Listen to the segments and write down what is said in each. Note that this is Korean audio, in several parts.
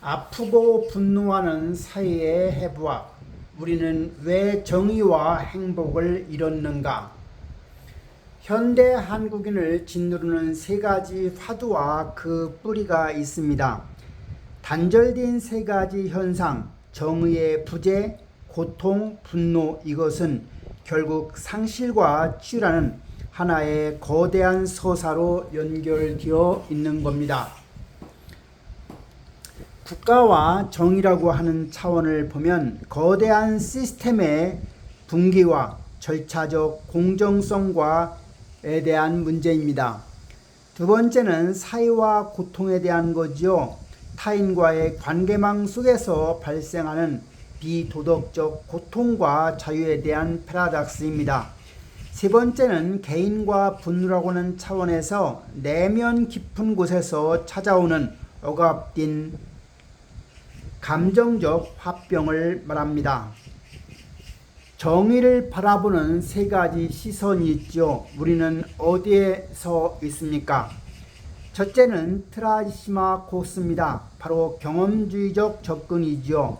아프고 분노하는 사이의 해부학. 우리는 왜 정의와 행복을 잃었는가? 현대 한국인을 짓누르는 세 가지 화두와 그 뿌리가 있습니다. 단절된 세 가지 현상, 정의의 부재, 고통, 분노, 이것은 결국 상실과 치유라는 하나의 거대한 서사로 연결되어 있는 겁니다. 국가와 정의라고 하는 차원을 보면 거대한 시스템의 붕괴와 절차적 공정성과에 대한 문제입니다. 두 번째는 사회와 고통에 대한 거지요. 타인과의 관계망 속에서 발생하는 비도덕적 고통과 자유에 대한 패러독스입니다. 세 번째는 개인과 분노라고 하는 차원에서 내면 깊은 곳에서 찾아오는 억압된 감정적 화병을 말합니다. 정의를 바라보는 세 가지 시선이 있죠. 우리는 어디에서 있습니까? 첫째는 트라시마코스입니다. 바로 경험주의적 접근이죠.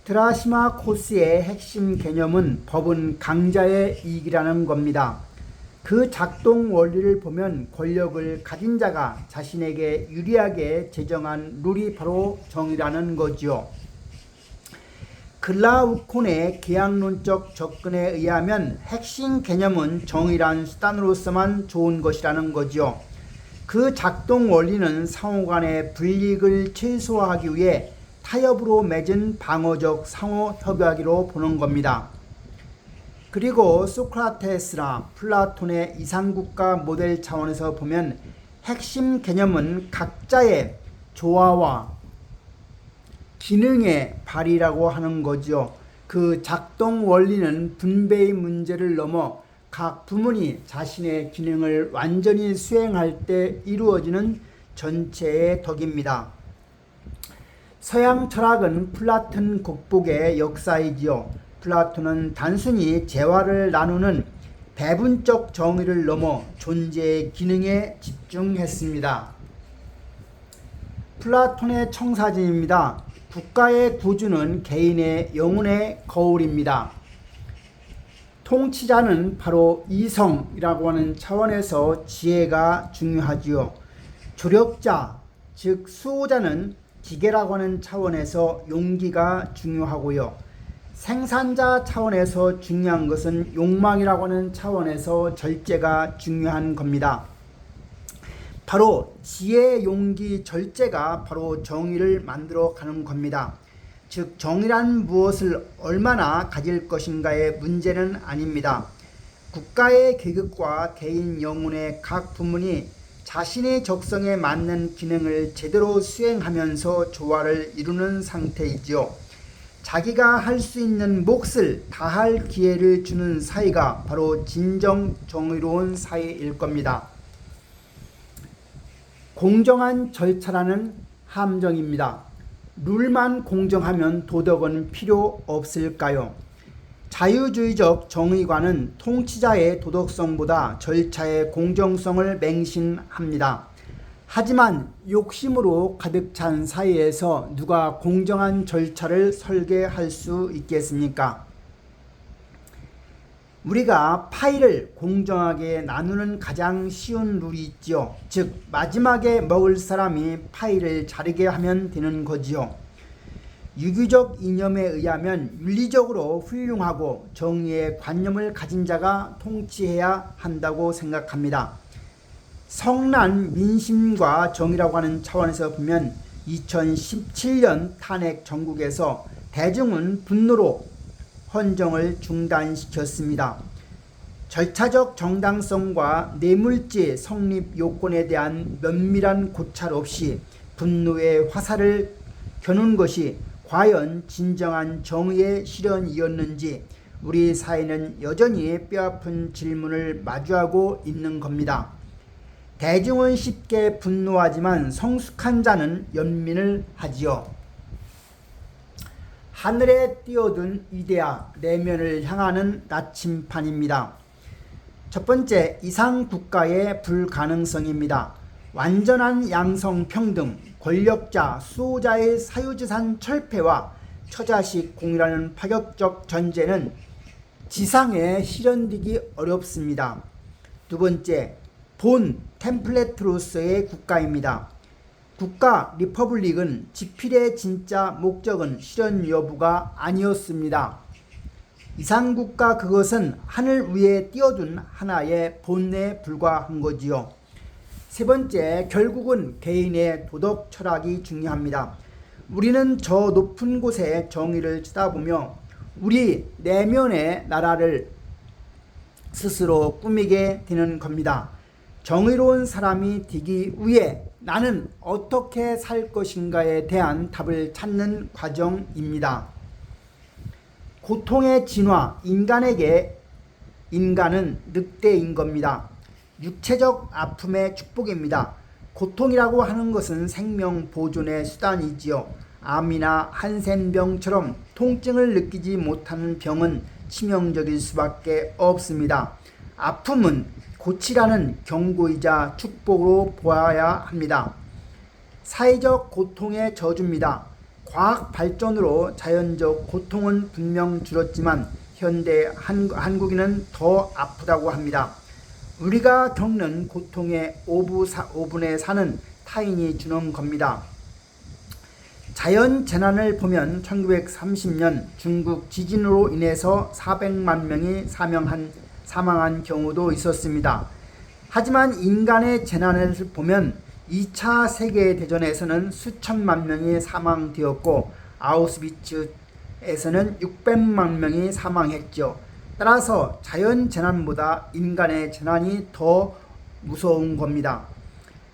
트라시마코스의 핵심 개념은 법은 강자의 이익이라는 겁니다. 그 작동 원리를 보면 권력을 가진 자가 자신에게 유리하게 제정한 룰이 바로 정의라는 거지요. 글라우콘의 계약론적 접근에 의하면 핵심 개념은 정의란 수단으로서만 좋은 것이라는 거지요. 그 작동 원리는 상호 간의 불이익을 최소화하기 위해 타협으로 맺은 방어적 상호 협약이로 보는 겁니다. 그리고 소크라테스나 플라톤의 이상국가 모델 차원에서 보면 핵심 개념은 각자의 조화와 기능의 발휘라고 하는 거죠. 그 작동 원리는 분배의 문제를 넘어 각 부문이 자신의 기능을 완전히 수행할 때 이루어지는 전체의 덕입니다. 서양 철학은 플라톤 극복의 역사이지요. 플라톤은 단순히 재화를 나누는 배분적 정의를 넘어 존재의 기능에 집중했습니다. 플라톤의 청사진입니다. 국가의 구주는 개인의 영혼의 거울입니다. 통치자는 바로 이성이라고 하는 차원에서 지혜가 중요하지요. 조력자, 즉 수호자는 기계라고 하는 차원에서 용기가 중요하고요. 생산자 차원에서 중요한 것은 욕망이라고 하는 차원에서 절제가 중요한 겁니다. 바로 지혜, 용기, 절제가 바로 정의를 만들어 가는 겁니다. 즉 정의란 무엇을 얼마나 가질 것인가의 문제는 아닙니다. 국가의 계급과 개인 영혼의 각 부문이 자신의 적성에 맞는 기능을 제대로 수행하면서 조화를 이루는 상태이지요. 자기가 할 수 있는 몫을 다할 기회를 주는 사회가 바로 진정 정의로운 사회일 겁니다. 공정한 절차라는 함정입니다. 룰만 공정하면 도덕은 필요 없을까요? 자유주의적 정의관은 통치자의 도덕성보다 절차의 공정성을 맹신합니다. 하지만 욕심으로 가득 찬 사회에서 누가 공정한 절차를 설계할 수 있겠습니까? 우리가 파이를 공정하게 나누는 가장 쉬운 룰이 있죠. 즉 마지막에 먹을 사람이 파이를 자르게 하면 되는 거지요. 유교적 이념에 의하면 윤리적으로 훌륭하고 정의의 관념을 가진 자가 통치해야 한다고 생각합니다. 성난 민심과 정의라고 하는 차원에서 보면 2017년 탄핵 정국에서 대중은 분노로 헌정을 중단시켰습니다. 절차적 정당성과 뇌물죄 성립 요건에 대한 면밀한 고찰 없이 분노의 화살을 겨눈 것이 과연 진정한 정의의 실현이었는지 우리 사회는 여전히 뼈아픈 질문을 마주하고 있는 겁니다. 대중은 쉽게 분노하지만 성숙한 자는 연민을 하지요. 하늘에 뛰어든 이데아, 내면을 향하는 나침판입니다. 첫 번째, 이상국가의 불가능성입니다. 완전한 양성평등, 권력자, 수호자의 사유재산 철폐와 처자식 공유라는 파격적 전제는 지상에 실현되기 어렵습니다. 두 번째, 본 템플릿으로서의 국가입니다. 국가 리퍼블릭은 지필의 진짜 목적은 실현 여부가 아니었습니다. 이상국가 그것은 하늘 위에 띄워둔 하나의 본내에 불과한 거지요. 세 번째, 결국은 개인의 도덕 철학이 중요합니다. 우리는 저 높은 곳에 정의를 쳐다보며 우리 내면의 나라를 스스로 꾸미게 되는 겁니다. 정의로운 사람이 되기 위해 나는 어떻게 살 것인가에 대한 답을 찾는 과정입니다. 고통의 진화, 인간은 늑대인 겁니다. 육체적 아픔의 축복입니다. 고통이라고 하는 것은 생명 보존의 수단이지요. 암이나 한센병처럼 통증을 느끼지 못하는 병은 치명적일 수밖에 없습니다. 아픔은 고치라는 경고이자 축복으로 보아야 합니다. 사회적 고통의 저주입니다. 과학 발전으로 자연적 고통은 분명 줄었지만 현대 한국인은 더 아프다고 합니다. 우리가 겪는 고통의 5분의 4는 타인이 주는 겁니다. 자연 재난을 보면 1930년 중국 지진으로 인해서 400만 명이 사망한 경우도 있었습니다. 하지만 인간의 재난을 보면 2차 세계대전에서는 수천만 명이 사망되었고 아우슈비츠에서는 600만 명이 사망했죠. 따라서 자연 재난보다 인간의 재난이 더 무서운 겁니다.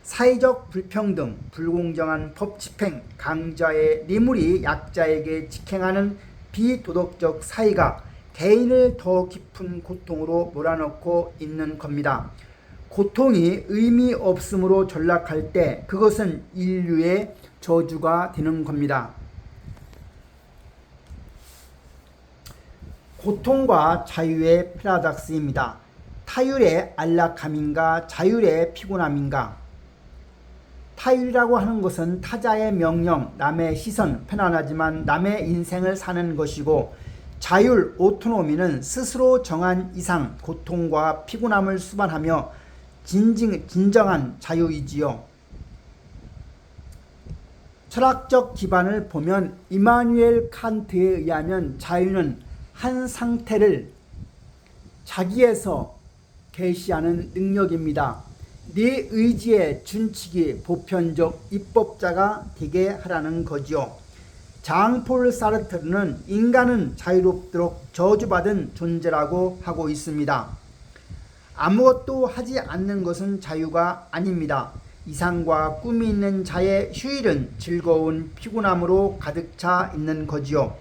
사회적 불평등, 불공정한 법 집행, 강자의 뇌물이 약자에게 직행하는 비도덕적 사회가 개인을 더 깊은 고통으로 몰아넣고 있는 겁니다. 고통이 의미 없음으로 전락할 때 그것은 인류의 저주가 되는 겁니다. 고통과 자유의 패러독스입니다. 타율의 안락함인가 자율의 피곤함인가. 타율이라고 하는 것은 타자의 명령, 남의 시선, 편안하지만 남의 인생을 사는 것이고 자율, 오토노미는 스스로 정한 이상 고통과 피곤함을 수반하며 진정한 자유이지요. 철학적 기반을 보면 이마누엘 칸트에 의하면 자유는 한 상태를 자기에서 계시하는 능력입니다. 네 의지에 준칙이 보편적 입법자가 되게 하라는 거지요. 장폴 사르트르는 인간은 자유롭도록 저주받은 존재라고 하고 있습니다. 아무것도 하지 않는 것은 자유가 아닙니다. 이상과 꿈이 있는 자의 휴일은 즐거운 피곤함으로 가득 차 있는 거지요.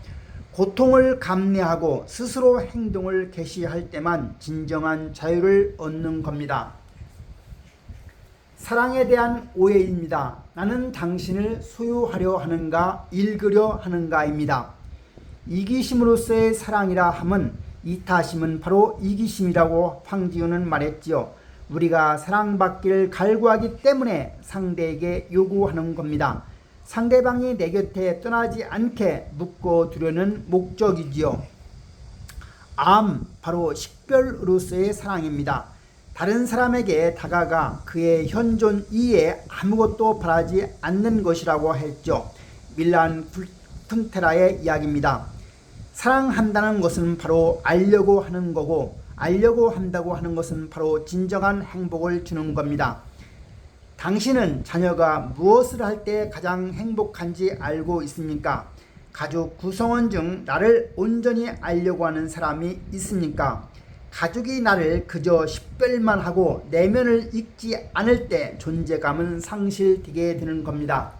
고통을 감내하고 스스로 행동을 개시할 때만 진정한 자유를 얻는 겁니다. 사랑에 대한 오해입니다. 나는 당신을 소유하려 하는가 읽으려 하는가입니다. 이기심으로서의 사랑이라 함은 이타심은 바로 이기심이라고 황지우는 말했지요. 우리가 사랑받기를 갈구하기 때문에 상대에게 요구하는 겁니다. 상대방이 내 곁에 떠나지 않게 묶어두려는 목적이지요. 바로 식별으로서의 사랑입니다. 다른 사람에게 다가가 그의 현존 이에 아무것도 바라지 않는 것이라고 했죠. 밀란 쿤테라의 이야기입니다. 사랑한다는 것은 바로 알려고 하는 거고 알려고 한다고 하는 것은 바로 진정한 행복을 주는 겁니다. 당신은 자녀가 무엇을 할 때 가장 행복한지 알고 있습니까? 가족 구성원 중 나를 온전히 알려고 하는 사람이 있습니까? 가족이 나를 그저 식별만 하고 내면을 읽지 않을 때 존재감은 상실되게 되는 겁니다.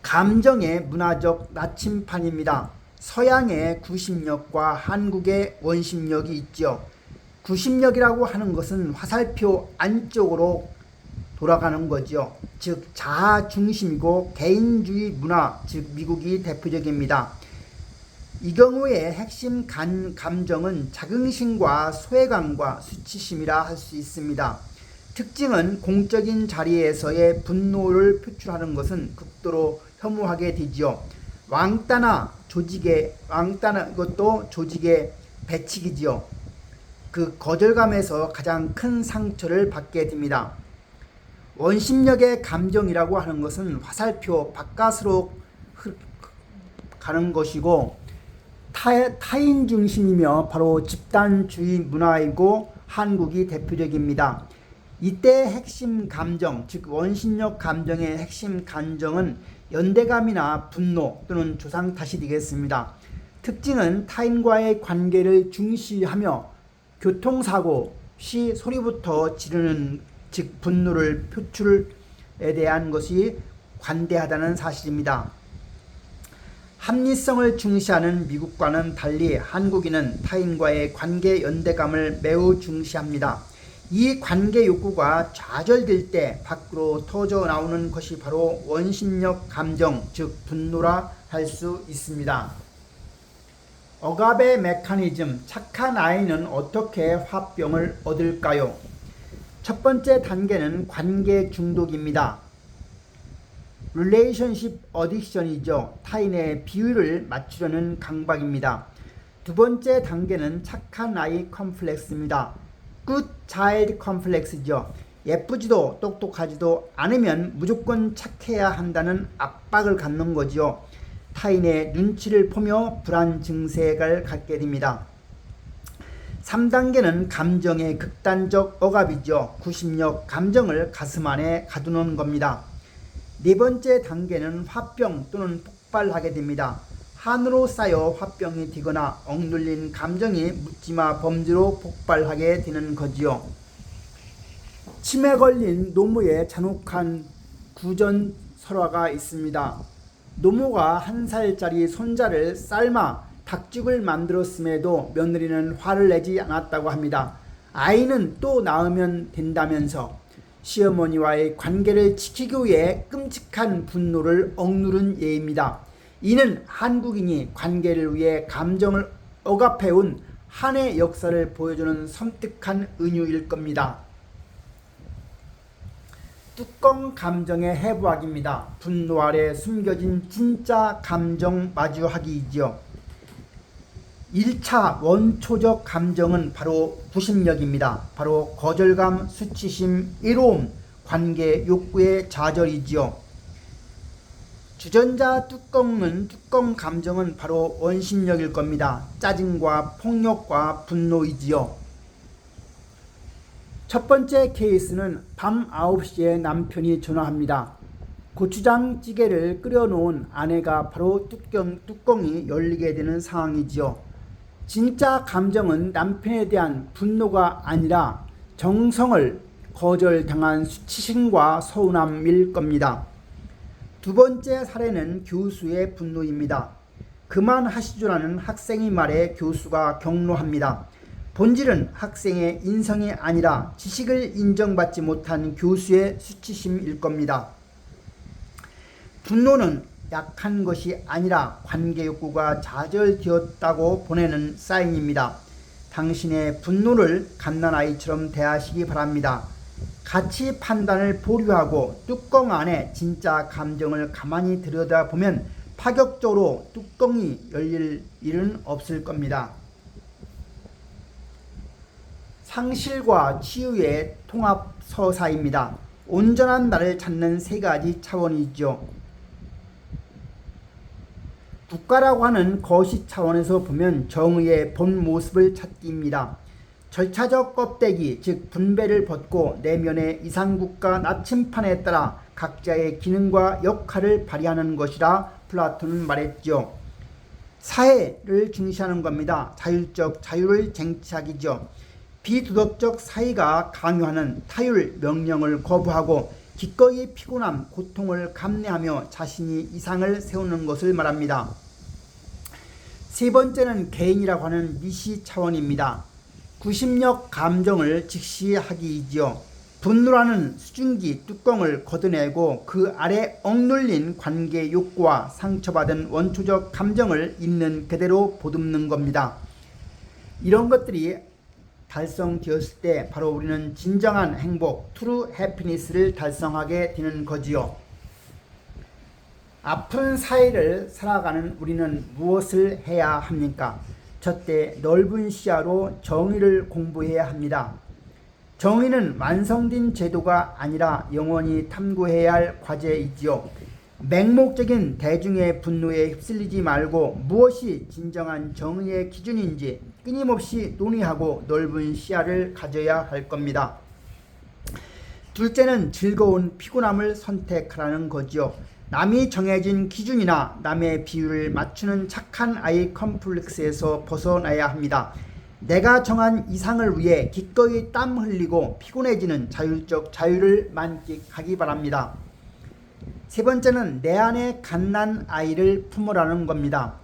감정의 문화적 나침판입니다. 서양의 구심력과 한국의 원심력이 있죠. 구심력이라고 하는 것은 화살표 안쪽으로 돌아가는 거죠. 즉 자아 중심이고 개인주의 문화, 즉 미국이 대표적입니다. 이 경우에 핵심 감정은 자긍심과 소외감과 수치심이라 할 수 있습니다. 특징은 공적인 자리에서의 분노를 표출하는 것은 극도로 혐오하게 되지요. 이것도 조직의 배치기지요. 그 거절감에서 가장 큰 상처를 받게 됩니다. 원심력의 감정이라고 하는 것은 화살표 바깥으로 가는 것이고 타인 중심이며 바로 집단주의 문화이고 한국이 대표적입니다. 이때 핵심 감정, 즉 원심력 감정의 핵심 감정은 연대감이나 분노 또는 조상 탓이 되겠습니다. 특징은 타인과의 관계를 중시하며 교통사고 시 소리부터 지르는 즉 분노를 표출에 대한 것이 관대하다는 사실입니다. 합리성을 중시하는 미국과는 달리 한국인은 타인과의 관계 연대감을 매우 중시합니다. 이 관계 욕구가 좌절될 때 밖으로 터져 나오는 것이 바로 원심력 감정, 즉 분노라 할 수 있습니다. 억압의 메커니즘, 착한 아이는 어떻게 화병을 얻을까요? 첫 번째 단계는 관계 중독입니다. relationship addiction이죠. 타인의 비율을 맞추려는 강박입니다. 두 번째 단계는 착한 아이 컴플렉스입니다. good child complex죠. 예쁘지도 똑똑하지도 않으면 무조건 착해야 한다는 압박을 갖는 거지요. 타인의 눈치를 보며 불안 증세를 갖게 됩니다. 3단계는 감정의 극단적 억압이죠. 구심력 감정을 가슴 안에 가두는 겁니다. 네 번째 단계는 화병 또는 폭발하게 됩니다. 한으로 쌓여 화병이 되거나 억눌린 감정이 묻지마 범죄로 폭발하게 되는 거지요. 치매 걸린 노모의 잔혹한 구전 설화가 있습니다. 노모가 1살짜리 손자를 삶아 닭죽을 만들었음에도 며느리는 화를 내지 않았다고 합니다. 아이는 또 낳으면 된다면서 시어머니와의 관계를 지키기 위해 끔찍한 분노를 억누른 예입니다. 이는 한국인이 관계를 위해 감정을 억압해온 한의 역사를 보여주는 섬뜩한 은유일 겁니다. 뚜껑 감정의 해부학입니다. 분노 아래 숨겨진 진짜 감정 마주하기이지요. 1차 원초적 감정은 바로 구심력입니다. 바로 거절감, 수치심, 이로움, 관계 욕구의 좌절이지요. 주전자 뚜껑 감정은 바로 원심력일 겁니다. 짜증과 폭력과 분노이지요. 첫 번째 케이스는 밤 9시에 남편이 전화합니다. 고추장찌개를 끓여놓은 아내가 바로 뚜껑이 열리게 되는 상황이지요. 진짜 감정은 남편에 대한 분노가 아니라 정성을 거절당한 수치심과 서운함일 겁니다. 두 번째 사례는 교수의 분노입니다. 그만하시죠라는 학생의 말에 교수가 경로합니다. 본질은 학생의 인성이 아니라 지식을 인정받지 못한 교수의 수치심일 겁니다. 분노는 약한 것이 아니라 관계 욕구가 좌절되었다고 보내는 사인입니다. 당신의 분노를 갓난아이처럼 대하시기 바랍니다. 가치 판단을 보류하고 뚜껑 안에 진짜 감정을 가만히 들여다보면 파격적으로 뚜껑이 열릴 일은 없을 겁니다. 상실과 치유의 통합서사입니다. 온전한 나를 찾는 세 가지 차원이죠. 국가라고 하는 거시 차원에서 보면 정의의 본 모습을 찾기입니다. 절차적 껍데기, 즉 분배를 벗고 내면의 이상국가 나침판에 따라 각자의 기능과 역할을 발휘하는 것이라 플라톤은 말했죠. 사회를 중시하는 겁니다. 자율적 자유를 쟁취하기죠. 비도덕적 사회가 강요하는 타율 명령을 거부하고 기꺼이 피곤함, 고통을 감내하며 자신이 이상을 세우는 것을 말합니다. 세 번째는 개인이라고 하는 미시 차원입니다. 구심력 감정을 직시하기이지요. 분노라는 수증기 뚜껑을 걷어내고 그 아래 억눌린 관계 욕구와 상처받은 원초적 감정을 있는 그대로 보듬는 겁니다. 이런 것들이 달성되었을 때 바로 우리는 진정한 행복, 트루 해피니스를 달성하게 되는 거지요. 아픈 사회를 살아가는 우리는 무엇을 해야 합니까? 첫째, 넓은 시야로 정의를 공부해야 합니다. 정의는 완성된 제도가 아니라 영원히 탐구해야 할 과제이지요. 맹목적인 대중의 분노에 휩쓸리지 말고 무엇이 진정한 정의의 기준인지 끊임없이 논의하고 넓은 시야를 가져야 할 겁니다. 둘째는 즐거운 피곤함을 선택하라는 거지요. 남이 정해진 기준이나 남의 비율을 맞추는 착한 아이 컴플렉스에서 벗어나야 합니다. 내가 정한 이상을 위해 기꺼이 땀 흘리고 피곤해지는 자율적 자유를 만끽하기 바랍니다. 세 번째는 내 안에 갓난 아이를 품으라는 겁니다.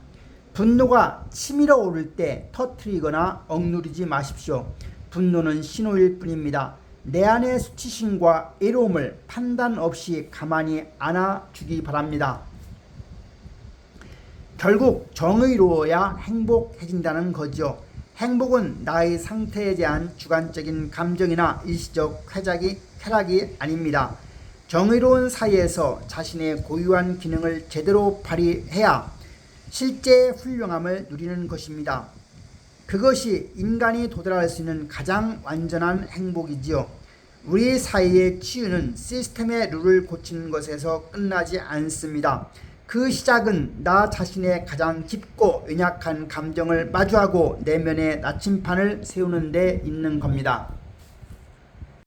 분노가 치밀어 오를 때 터뜨리거나 억누르지 마십시오. 분노는 신호일 뿐입니다. 내 안의 수치심과 애로움을 판단 없이 가만히 안아주기 바랍니다. 결국 정의로워야 행복해진다는 거죠. 행복은 나의 상태에 대한 주관적인 감정이나 일시적 쾌락이 아닙니다. 정의로운 사이에서 자신의 고유한 기능을 제대로 발휘해야 실제 훌륭함을 누리는 것입니다. 그것이 인간이 도달할 수 있는 가장 완전한 행복이지요. 우리 사회의 치유는 시스템의 룰을 고치는 것에서 끝나지 않습니다. 그 시작은 나 자신의 가장 깊고 연약한 감정을 마주하고 내면의 나침판을 세우는 데 있는 겁니다.